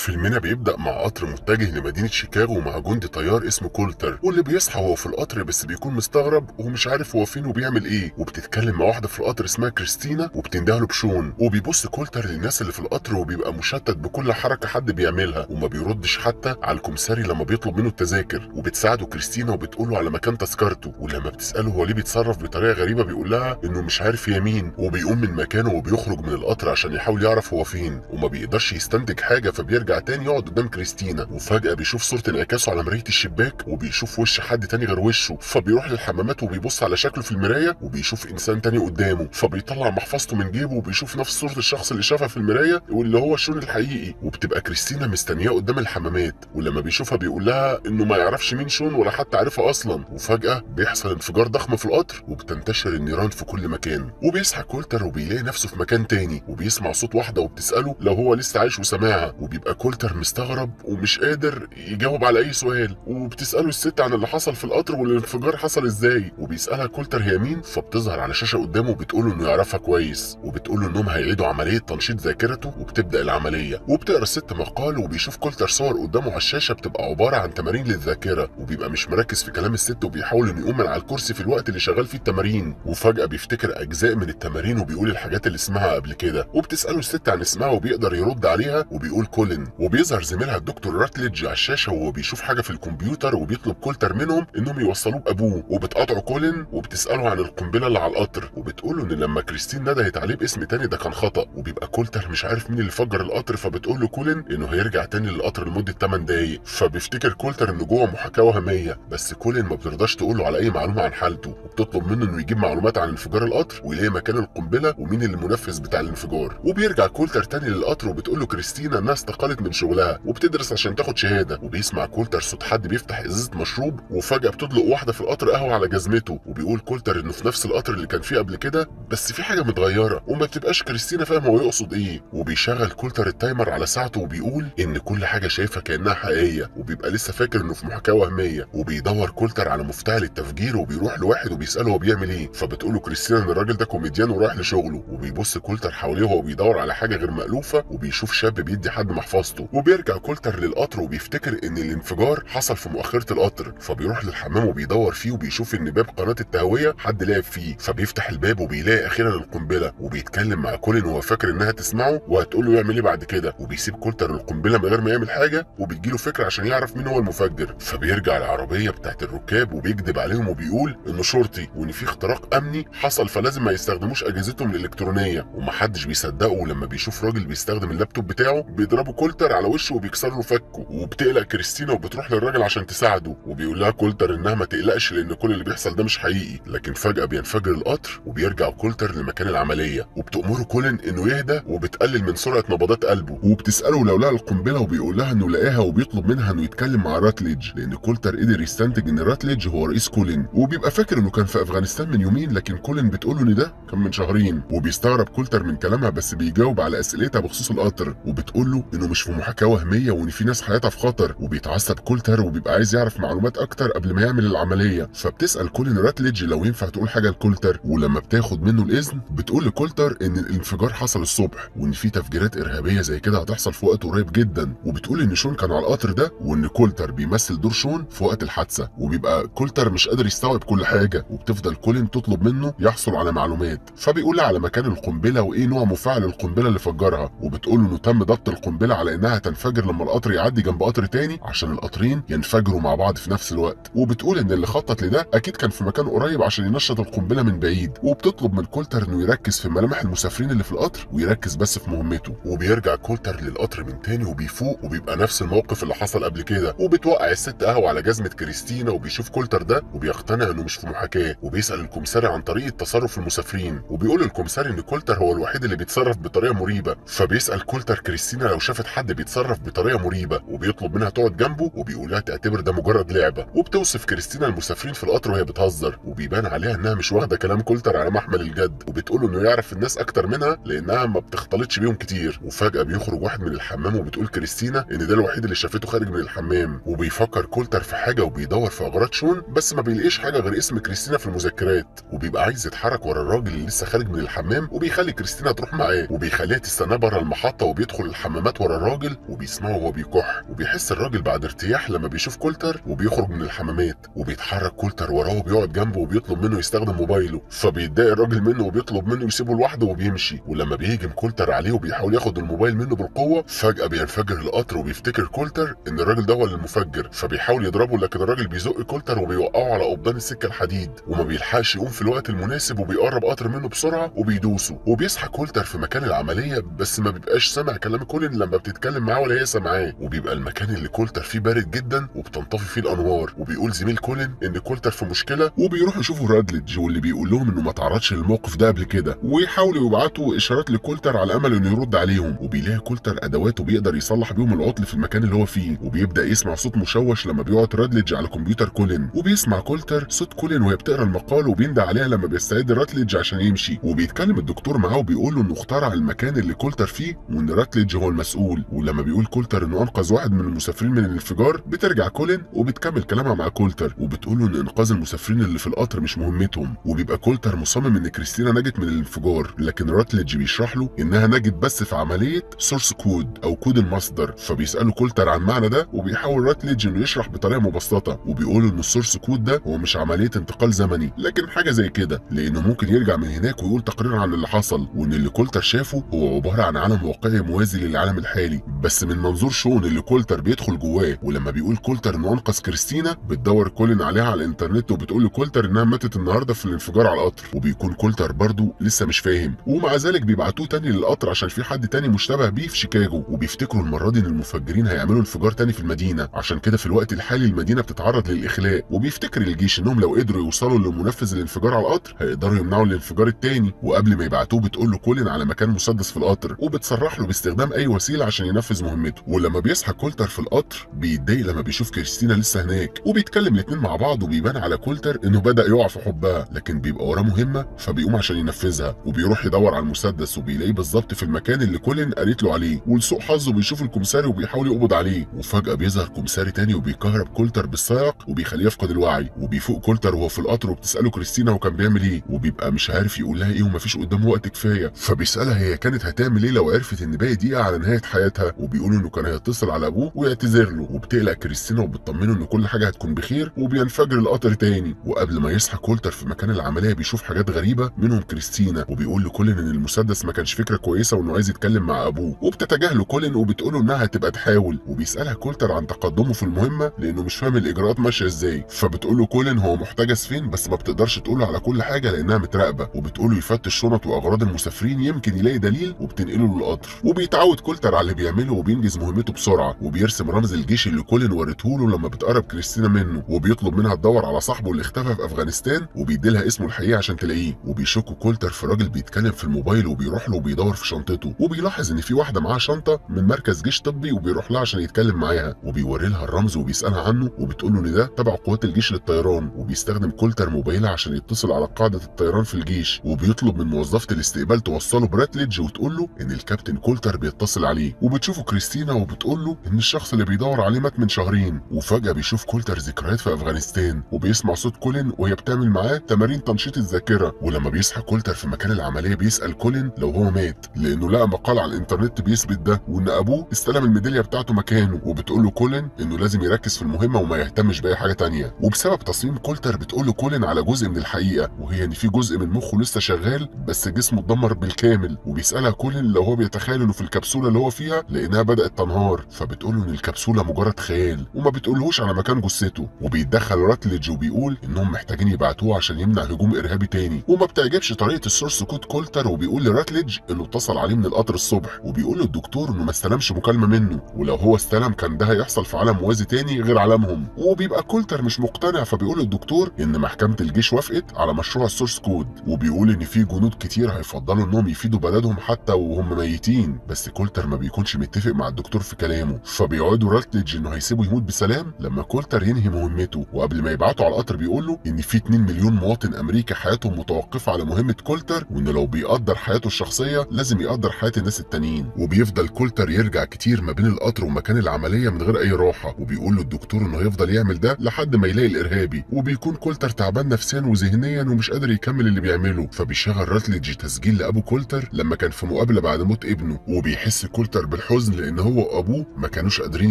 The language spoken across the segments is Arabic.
فيلمنا بيبدأ مع قطر متجه لمدينة شيكاغو مع جندي طيار اسمه كولتر، واللي بيصحى وهو في القطر بس بيكون مستغرب ومش عارف هو فين وبيعمل ايه. وبتتكلم مع واحدة في القطر اسمها كريستينا وبتندهله بشون، وبيبص كولتر للناس اللي في القطر وبيبقى مشتت بكل حركة حد بيعملها، وما بيردش حتى على الكمساري لما بيطلب منه التذاكر. وبتساعده كريستينا وبتقوله على مكان تذكرته، ولما بتسأله هو ليه بيتصرف بطريقة غريبة بيقول لها انه مش عارف هي مين، وبيقوم من مكانه وبيخرج من القطر عشان يحاول يعرف هو فين، وما بيقدرش يستنتج حاجة فبيرجع تاني يقعد قدام كريستينا. وفجأة بيشوف صورة انعكاسه على مراية الشباك وبيشوف وش حد تاني غير وشه، فبيروح للحمامات وبيبص على شكله في المراية وبيشوف انسان تاني قدامه، فبيطلع محفظته من جيبه وبيشوف نفس صورة الشخص اللي شافها في المراية واللي هو شون الحقيقي. وبتبقى كريستينا مستنياه قدام الحمامات، ولما بيشوفها بيقول لها انه ما يعرفش مين شون ولا حتى عارفها اصلا. وفجأة بيحصل انفجار ضخم في القطر وبتنتشر النيران في كل مكان، وبيصحى كولتر وبيلاقي نفسه في مكان تاني، وبيسمع صوت واحدة وبتسأله لو هو لسه عايش وسامعها. وبيبقى كولتر مستغرب ومش قادر يجاوب على اي سؤال، وبتسأله الست عن اللي حصل في القطر والانفجار حصل ازاي، وبيسألها كولتر هي مين، فبتظهر على شاشة قدامه وبتقوله انه يعرفها كويس، وبتقوله انهم هيعيدوا عملية تنشيط ذاكرته. وبتبدأ العملية وبتقرا الست مقال، وبيشوف كولتر صور قدامه على الشاشة بتبقى عبارة عن تمارين للذاكرة، وبيبقى مش مركز في كلام الست وبيحاول انه يقوم من على الكرسي في الوقت اللي شغال فيه التمارين. وفجأة بيفتكر اجزاء من التمارين وبيقول الحاجات اللي اسمها قبل كده، وبتسأله الست عن اسمها وبيقدر يرد عليها وبيقول كولين. وبيظهر زميلها الدكتور راتليدج على الشاشة وهو بيشوف حاجة في الكمبيوتر، وبيطلب كولتر منهم انهم يوصلوه بابوه. وبتقاطعه كولين وبتسأله عن القنبلة اللي على القطر، وبتقوله ان لما كريستين ندهت عليه باسم تاني ده كان خطأ. وبيبقى كولتر مش عارف مين اللي فجر القطر، فبتقول له كولين انه هيرجع تاني للقطر لمدة 8 دقايق. فبيفتكر كولتر انه جوه محاكاة وهمية، بس كولين ما بترضاش تقول له على اي معلومة عن حالته، وبتطلب منه انه يجيب معلومات عن انفجار القطر ويلاقي مكان القنبلة ومين اللي المنفذ بتاع الانفجار. وبيرجع كولتر تاني للقطر وبتقول له كريستينا انها استقالت من شغلها وبتدرس عشان تاخد شهادة. وبيسمع كولتر صوت حد بيفتح ازازة مشروب، وفجأة بتطلق واحدة في القطر قهوة على جزمته. وبيقول كولتر انه في نفس القطر اللي كان فيه قبل كده، بس في حاجة متغيرة وما بتبقاش كريستينا فاهمة هو يقصد ايه. وبيشغل كولتر التايمر على ساعته وبيقول ان كل حاجة شايفها كأنها حقيقية، وبيبقى لسه فاكر انه في محاكاة وهمية. وبيدور كولتر على مفتاح للتفجير وبيروح لواحد وبيسأله هو بيعمل ايه، فبتقول له كريستينا ان الراجل ده كوميديان ورايح لشغله. وبيبص كولتر حواليه وهو بيدور على حاجة غير مألوفة، وبيشوف شاب بيدي حد محفظته. وبيرجع كولتر للقطر وبيفتكر ان الانفجار حصل في مؤخرة القطر، فبيروح للحمام وبيدور فيه وبيشوف ان باب قناة التهوية حد لعب فيه، فبيفتح الباب وبيلاقي اخيرا القنبلة. وبيتكلم مع كولين وهو فاكر انها تسمعه وهتقول له يعمل ايه بعد كده، وبيسيب كولتر القنبلة من غير ما يعمل حاجة، وبتجيله فكرة عشان يعرف مين هو المفجر. فبيرجع العربية بتاعت الركاب وبيكذب عليهم وبيقول انه شرطي وان في اختراق امني حصل فلازم ما يستخدموش اجهزتهم الالكترونية، ومحدش بيصدقه. ولما بيشوف راجل بيستخدم اللابتوب بتاعه بيضربه كولتر على وشه وبيكسر له فكه. وبتقلق كريستينا وبتروح للراجل عشان تساعده، وبيقول لها كولتر انها ما تقلقش لان كل اللي بيحصل ده مش حقيقي. لكن فجأة بينفجر القطر وبيرجع كولتر لمكان العملية، وبتأمره كولين انه يهدى وبتقلل من سرعة نبضات قلبه. وبتسأله لو لقى القنبلة وبيقول لها انه لقاها، وبيطلب منها انه يتكلم مع راتليدج لان كولتر قدر يستنتج ان راتليدج هو رئيس كولين. وبيبقى فاكر انه كان في افغانستان من يومين، لكن كولين بتقوله ان ده كان من شهرين. وبيستغرب كولتر من كلامها بس بيجاوب على اسئلتها بخصوص القطر، وبتقول له انه مش في محاكاة وهمية وان في ناس حياتها في خطر. وبيتعصب كولتر وبيبقى عايز يعرف معلومات اكتر قبل ما يعمل العملية، فبتسأل كولين راتليدج لو ينفع تقول حاجة لكولتر. ولما بتاخد منه الاذن بتقول لكولتر ان الانفجار حصل الصبح وان في تفجيرات ارهابية زي كده هتحصل في وقت قريب جدا. وبتقول ان شون كان على القطر ده وان كولتر بيمثل دور شون في وقت الحادثة. وبيبقى كولتر مش قادر يستوعب كل حاجة، وبتفضل كولين تطلب منه يحصل على معلومات، فبيقول على مكان القنبلة وايه نوع مفاعل القنبلة اللي فجرها. وبتقول انه تم ضبط القنبلة على انها تنفجر لما القطر يعدي جنب قطر تاني عشان القطرين ينفجروا مع بعض في نفس الوقت. وبتقول ان اللي خطط لده اكيد كان في مكان قريب عشان ينشط القنبلة من بعيد. وبتطلب من كولتر انه يركز في ملامح المسافرين اللي في القطر ويركز بس في مهمته. وبيرجع كولتر للقطر من تاني وبيفوق وبيبقى نفس الموقف اللي حصل قبل كده، وبتوقع الست قهوة على جزمة كريستينا. وبيشوف كولتر ده وبيقتنع انه مش في محاكاة، وبيسأل الكمساري عن طريقة تصرف المسافرين. وبيقول الكمساري ان كولتر هو الوحيد اللي بيتصرف بطريقة مريبة، فبيسأل كولتر كريستينا لو شافت حد بيتصرف بطريقة مريبة، وبيطلب منها تقعد جنبه وبيقول لها تعتبر ده مجرد لعبة. وبتوصف كريستينا المسافرين في القطر وهي بتهزر، وبيبان عليها انها مش واخدة كلام كولتر على محمل الجد، وبتقول انه يعرف الناس اكتر منها لانها ما بتختلطش بيهم كتير. وفجأة بيخرج واحد من الحمام وبتقول كريستينا ان ده الوحيد اللي شافته خارج من الحمام. وبيفكر كولتر في حاجة وبيدور في اغراض شون بس ما بيلاقيش حاجة غير اسم كريستينا في المذكرات، وبيبقى عايز يتحرك ورا الراجل اللي لسه خارج من الحمام، وبيخلي كريستينا تروح معاه وبيخليها تستناه بره المحطة، وبيدخل الحمامات ورا الراجل وبيسمعه وهو بيكح، وبيحس الراجل بعد ارتياح لما بيشوف كولتر وبيخرج من الحمامات، وبيتحرك كولتر وراه وبيقعد جنبه وبيطلب منه يستخدم موبايله، فبيتضايق الراجل منه وبيطلب منه يسيبه لوحده وبيمشي. ولما بيهجم كولتر عليه وبيحاول ياخد الموبايل منه بالقوه، فجاه بينفجر القطر وبيفتكر كولتر ان الراجل ده هو المفجر، فبيحاول يضربه لكن الراجل بيزق كولتر وبيوقعه على قضبان السكه الحديد، وما بيلحقش يقوم في الوقت المناسب وبيقرب قطر منه بسرعه وبيدوسه. وبيصحى كولتر في مكان العمليه بس ما بيبقاش سامع كلام كولين لما بتتكلم معاه ولا هي سامعاه، وبيبقى المكان اللي كولتر فيه بارد جدا وبتنطفي فيه الانوار. وبيقول زميل كولين ان كولتر في مشكله، وبيروح يشوفوا رادليدج واللي بيقول لهم انه ما تعرضش للموقف ده قبل كده، ويحاولوا يبعتوا اشارات لكولتر على امل انه يرد عليهم. وبيلاقي كولتر ادوات وبيقدر يصلح بيهم العطل في المكان اللي هو فيه، وبيبدا يسمع صوت مشوش لما بيقعد رادليدج على كمبيوتر كولين، وبيسمع كولتر صوت كولين وهي بتقرا المقال وبيندى عليها لما بيستعد راتليدج عشان يمشي. وبيتكلم الدكتور معاه وبيقول له انه اخترع المكان اللي كولتر فيه وان راتليدج هو المسؤول. ولما بيقول كولتر انه انقذ واحد من المسافرين من الانفجار، بترجع كولين وبتكمل كلامها مع كولتر وبتقول له ان انقاذ المسافرين اللي في القطر مش مهمتهم. وبيبقى كولتر مصمم ان كريستينا نجت من الانفجار، لكن راتليدج بيشرح له انها نجت بس في عمليه سورس كود او كود المصدر. فبيساله كولتر عن معنى ده، وبيحاول راتليدج انه يشرح بطريقه مبسطه، وبيقول ان السورس كود ده هو مش عمليه انتقال زمني لكن حاجه زي كده، لانه ممكن يرجع من هناك ويقول تقرير عن اللي حصل، وان اللي كولتر شافه هو عباره عن عالم واقعي موازي للعالم الحالي بس من منظور شون اللي كولتر بيدخل جواه. ولما بيقول كولتر انه انقذ كريستينا، بتدور كولين عليها على الانترنت وبتقول لكولتر انها ماتت النهارده في الانفجار على القطر، وبيكون كولتر برضه لسه مش فاهم، ومع ذلك بيبعتوه تاني للقطر عشان في حد تاني مشتبه بيه في شيكاغو، وبيفتكروا المره دي ان المفجرين هيعملوا انفجار تاني في المدينه، عشان كده في الوقت الحالي المدينه بتتعرض للاخلاء. وبيفتكر الجيش انهم لو قدروا يوصلوا لمنفذ الانفجار على القطر هيقدروا يمنعوا الانفجار التاني. وقبل ما يبعتوه بتقول له كولين على مكان مسدس في القطر، وبتصرح له باستخدام اي وسيله عشان ينفذ مهمته. ولما بيصحى كولتر في القطر بيتضايق لما بيشوف كريستينا لسه هناك، وبيتكلم الاتنين مع بعض وبيبان على كولتر انه بدا يقع في حبها، لكن بيبقى وراه مهمه فبيقوم عشان ينفذها، وبيروح يدور على المسدس وبيلاقيه بالظبط في المكان اللي كولين قالت له عليه. ولسوء حظه بيشوف الكمساري وبيحاول يقبض عليه، وفجاه بيظهر كمساري تاني وبيكهرب كولتر بالصاعق وبيخليه يفقد الوعي. وبيفوق كولتر وهو في القطر وبتساله كريستينا هو كان بيعمل ايه، وبيبقى مش عارف يقول لها ايه ومفيش قدامه وقت كفايه، فبيسالها هي كانت هتعمل ايه لو عرفت ان باقي دقيقه على نهايه حياتها، وبيقول انه كان هيتصل على ابوه ويعتذر له. وبتقلق كريستينا وبتطمنه ان كل حاجه هتكون بخير، وبينفجر القطر تاني. وقبل ما يصحى كولتر في مكان العمليه بيشوف حاجات غريبه منهم كريستينا، وبيقول لكولين ان المسدس ما كانش فكره كويسه وانه عايز يتكلم مع ابوه، وبتتجاهله كولين وبتقوله انها هتبقى تحاول. وبيسالها كولتر عن تقدمه في المهمه لانه مش فاهم الاجراءات ماشيه ازاي، فبتقول له كولين هو محتجز فين بس ما بتقدرش تقوله على كل حاجه لانها متراقبه، وبتقول له يفتش شنط واغراض المسافرين يمكن يلاقي دليل وبتنقله للقطر. وبيتعود كولتر على اللي بيعمله وبينجز مهمته بسرعه، وبيرسم رمز الجيش اللي كولين ورته له لما بتقرب كريستينا منه، وبيطلب منها تدور على صاحبه اللي اختفى في افغانستان وبيديلها اسمه الحقيقي عشان تلاقيه. وبيشك كولتر في راجل بيتكلم في الموبايل وبيروح له وبيدور في شنطته، وبيلاحظ ان في واحده معاها شنطه من مركز جيش طبي وبيروح لها عشان يتكلم معاها، وبيوري لها الرمز وبيسالها عنه وبتقول له ان ده تبع قوات الجيش للطيران. وبيستخدم كولتر موبايلها عشان يتصل على قاعده الطيران في الجيش، وبيطلب من موظفه الاستقبال توصله براتليدج وتقول له ان الكابتن كولتر بيتصل عليه. وبتشوفه كريستينا وبتقول له ان الشخص اللي بيدور عليه مات من شهرين. وفجاه بيشوف كولتر ذكريات في افغانستان، وبيسمع صوت كولين وهي بتعمل معاه تمارين تنشيط الذاكره. ولما بيصحى كولتر في مكان العمليه بيسال كولين لو هو مات، لانه لقى مقال على الانترنت بيثبت ده، وان ابوه استلم الميداليه بتاعته مكانه. وبتقول له كولين انه لازم يركز في المهمه وما يهتمش باي حاجه تانية. وبسبب تصميم كولتر بتقول له كولين على جزء من الحقيقه، وهي ان في جزء من مخه لسه شغال بس جسمه اتدمر بالكامل. وبيسالها كولين لو هو بيتخيل انه في الكبسوله اللي هو فيها لانها بدات تنهار، فبتقول له ان الكبسوله مجرد خيال وما بتقولهوش على مكان جثته. وبيتدخل راتليدج وبيقول انهم محتاجين يبعتوه عشان يمنع هجوم ارهابي تاني. وما بتعجبش طريقه السورس كود كولتر، وبيقول لراتليدج انه اتصل عليه من القطر الصبح، وبيقول للدكتور انه ما استلمش مكالمه منه، ولو هو استلم كان ده هيحصل في عالم موازي تاني غير عالمهم. وبيبقى كولتر مش مقتنع، فبيقول للدكتور ان محكمه الجيش وافقت على مشروع السورس كود، وبيقول ان في جنود كتير هيفضلوا انهم يفيدوا بلدهم حتى وهم ميتين. بس كولتر ما بيكونش متفق مع الدكتور في كلامه، فبيوعدوا راتليدج انه هيسيبه يموت بسلام لما كولتر ينهي مهمته. وقبل ما يبعته على القطر بيقول له ان في 2 مليون مواطن امريكي حياتهم متوقفه على مهمه كولتر، وان لو بيقدر حياته الشخصيه لازم يقدر حياه الناس التانيين. وبيفضل كولتر يرجع كتير ما بين القطر ومكان العمليه من غير اي راحه، وبيقول للدكتور انه هيفضل يعمل ده لحد ما يلاقي الارهابي. وبيكون كولتر تعبان نفسيا وذهنيا ومش قادر يكمل اللي بيعمله، فبيشغل راتليدج تسجيل لابو كولتر لما كان في مقابله بعد موت ابنه. وبيحس كولتر الحزن لان هو وابوه ما كانوش قادرين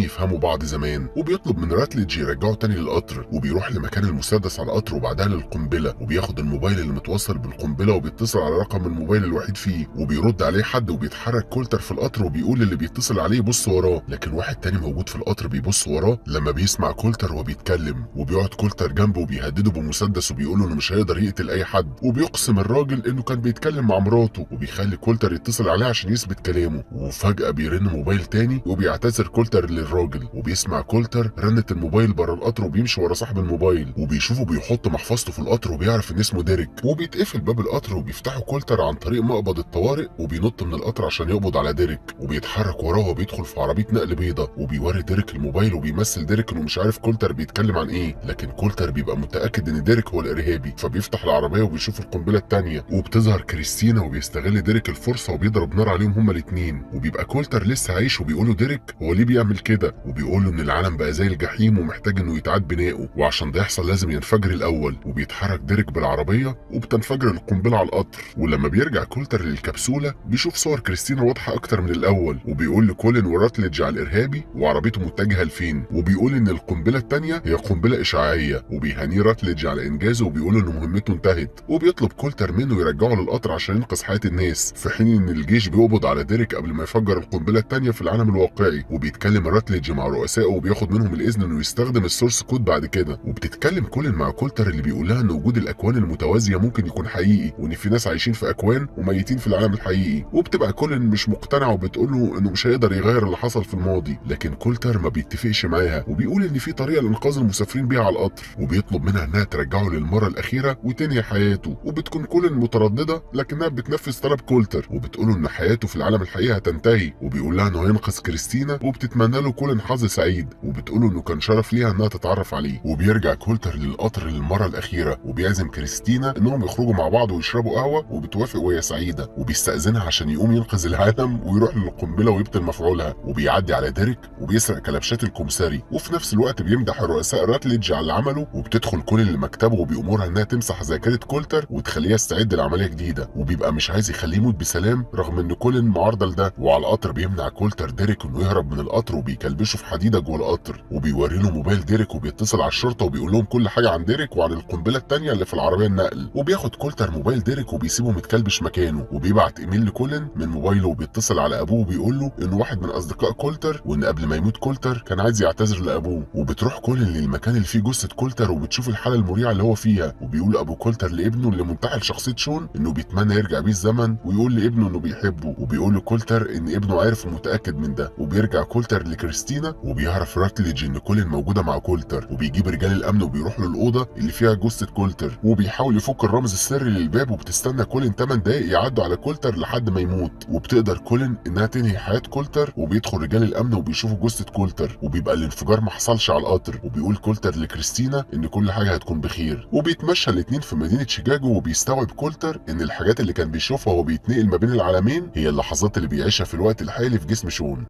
يفهموا بعض زمان، وبيطلب من راتليدج يرجعه تاني للقطر، وبيروح لمكان المسدس على القطر وبعدها للقنبله، وبياخد الموبايل اللي متوصل بالقنبله وبيتصل على رقم الموبايل الوحيد فيه، وبيرد عليه حد، وبيتحرك كولتر في القطر وبيقول للي بيتصل عليه يبص وراه، لكن واحد تاني موجود في القطر بيبص وراه لما بيسمع كولتر وهو بيتكلم، وبيقعد كولتر جنبه وبيهدده بمسدس وبيقول له انه مش هيقدر يقتل اي حد، وبيقسم الراجل انه كان بيتكلم مع مراته، وبيخلي كولتر يتصل عليه عشان يثبت كلامه، وفجأة بيرن موبايل تاني وبيعتذر كولتر للراجل، وبيسمع كولتر رنة الموبايل بره القطر وبيمشي ورا صاحب الموبايل، وبيشوفه بيحط محفظته في القطر وبيعرف ان اسمه ديريك، وبيتقفل باب القطر وبيفتحه كولتر عن طريق مقبض الطوارئ، وبينط من القطر عشان يقبض على ديريك، وبيتحرك وراه وبيدخل في عربية نقل بيضة، وبيوري ديريك الموبايل وبيمثل ديريك انه مش عارف كولتر بيتكلم عن ايه، لكن كولتر بيبقى متأكد ان ديريك هو الارهابي، فبيفتح العربية وبيشوف القنبلة التانية، وبتظهر كريستينا وبيستغل ديريك الفرصة وبيضرب نار عليهم هما الاتنين، وبيبقى كولتر لسه عايش، وبيقوله ديريك هو ليه بيعمل كده، وبيقوله ان العالم بقى زي الجحيم ومحتاج انه يتعاد بناؤه، وعشان ده يحصل لازم ينفجر الاول، وبيتحرك ديريك بالعربية وبتنفجر القنبلة على القطر، ولما بيرجع كولتر للكبسولة بيشوف صور كريستينا واضحة اكتر من الاول، وبيقول لكولين وراتليدج على الارهابي وعربيته متجهة لفين، وبيقول ان القنبلة التانية هي قنبلة اشعاعية، وبيهنيه راتليدج على انجازه وبيقول ان مهمته انتهت، وبيطلب كولتر منه يرجعه للقطر عشان ينقذ حياة الناس، في حين ان الجيش بيقبض على ديريك قبل ما يفجر القنبلة التانية في العالم الواقعي، وبيتكلم راتليدج مع رؤسائه وبياخد منهم الاذن انه يستخدم السورس كود بعد كده، وبتتكلم كولين مع كولتر اللي بيقول لها ان وجود الاكوان المتوازية ممكن يكون حقيقي، وان في ناس عايشين في اكوان وميتين في العالم الحقيقي، وبتبقى كولين مش مقتنعة وبتقول له انه مش هيقدر يغير اللي حصل في الماضي، لكن كولتر ما بيتفقش معاها وبيقول ان في طريقة لانقاذ المسافرين بيها على القطر، وبيطلب منها انها ترجعه للمرة الاخيرة وتنهي حياته، وبتكون كولين مترددة لكنها بتنفذ طلب كولتر، وبتقول ان حياته في العالم الحقيقي هتنتهي، وبيقول لها انه هينقذ كريستينا، وبتتمنى له كولين حظ سعيد، وبتقول انه كان شرف ليها انها تتعرف عليه، وبيرجع كولتر للقطر للمرة الاخيرة، وبيعزم كريستينا انهم يخرجوا مع بعض ويشربوا قهوة، وبتوافق وهي سعيدة، وبيستأذنها عشان يقوم ينقذ العالم ويروح للقنبلة ويبطل مفعولها، وبيعدي على ديريك وبيسرق كلبشات الكمثري، وفي نفس الوقت بيمدح الرؤساء راتليدج على اللي عمله، وبتدخل كولين لمكتبه وبيأمرها انها تمسح ذاكرة كولتر وتخليها يستعد لعملية جديدة، وبيبقى مش عايز يخليه يموت بسلام رغم ان كولين معارضة لده، وعلى القطر بيمنع كولتر ديريك انه يهرب من القطر وبيكلبشه في حديدة جوه القطر، وبيوري له موبايل ديريك وبيتصل على الشرطة وبيقول لهم كل حاجة عن ديريك وعن القنبلة التانية اللي في العربية النقل، وبياخد كولتر موبايل ديريك وبيسيبه متكلبش مكانه، وبيبعت ايميل لكولين من موبايله وبيتصل على ابوه وبيقول له انه واحد من اصدقاء كولتر، وان قبل ما يموت كولتر كان عايز يعتذر لابوه، وبتروح كولين للمكان اللي فيه جثة كولتر وبتشوف الحالة المريعة اللي هو فيها، وبيقول ابو كولتر لابنه اللي منتحل شخصية شون انه بيتمنى يرجع بيه الزمن ويقول لابنه انه بيحبه، وبيقول لكولتر ان ابنه عارف ومتأكد من ده، وبيرجع كولتر لكريستينا وبيعرف راتليدج ان كولين موجودة مع كولتر، وبيجيب رجال الامن وبيروح للأوضة اللي فيها جثة كولتر، وبيحاول يفك الرمز السري للباب، وبتستنى كولين 8 دقايق يعدوا على كولتر لحد ما يموت، وبتقدر كولين انها تنهي حياة كولتر، وبيدخل رجال الامن وبيشوفوا جثة كولتر، وبيبقى الانفجار ما حصلش على القطر، وبيقول كولتر لكريستينا ان كل حاجة هتكون بخير، وبيتمشى الاتنين في مدينة شيكاغو، وبيستوعب كولتر ان الحاجات اللي كان بيشوفها وهو بيتنقل ما بين العالمين هي اللحظات اللي بيعيشها في الوقت الحالي في جسم شون.